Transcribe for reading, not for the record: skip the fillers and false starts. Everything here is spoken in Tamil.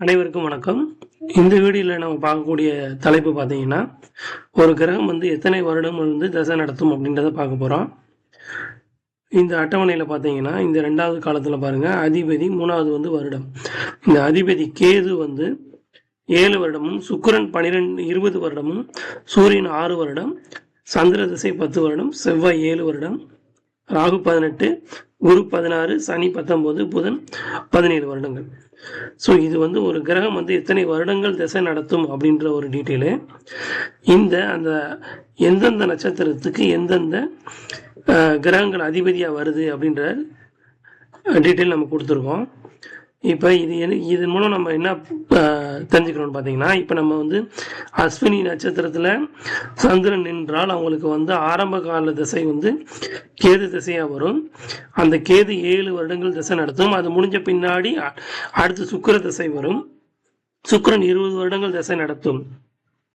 அனைவருக்கும் வணக்கம். இந்த வீடியோவில் நம்ம பார்க்கக்கூடிய தலைப்பு பார்த்தீங்கன்னா, ஒரு கிரகம் எத்தனை வருடம் தசை நடத்தும் அப்படின்றத பார்க்க போகிறோம். இந்த அட்டவணையில் பார்த்தீங்கன்னா, இந்த 2வது காலத்தில் பாருங்கள், அதிபதி 3வது வருடம். இந்த அதிபதி கேது 7 வருடமும், சுக்கிரன் 20 வருடமும், சூரியன் 6 வருடம், சந்திர திசை 10 வருடம், செவ்வாய் 7 வருடம், ராகு 18, குரு 16, சனி 19, புதன் 17 வருடங்கள். ஸோ இது ஒரு கிரகம் எத்தனை வருடங்கள் திசை நடத்தும் அப்படின்ற ஒரு டீட்டெயிலு. அந்த எந்தெந்த நட்சத்திரத்துக்கு எந்தெந்த கிரகங்கள் அதிபதியாக வருது அப்படின்ற டீட்டெயில் நம்ம கொடுத்துருக்கோம். இப்போ இதன் மூலம் நம்ம என்ன தெரிஞ்சுக்கணும்னு பார்த்தீங்கன்னா, இப்போ நம்ம அஸ்வினி நட்சத்திரத்தில் சந்திரன் நின்றால் அவங்களுக்கு ஆரம்ப கால திசை கேது திசையாக வரும். அந்த கேது 7 வருடங்கள் திசை நடத்தும். அது முடிஞ்ச பின்னாடி அடுத்து சுக்கிர திசை வரும். சுக்கிரன் 20 வருடங்கள் திசை நடத்தும்.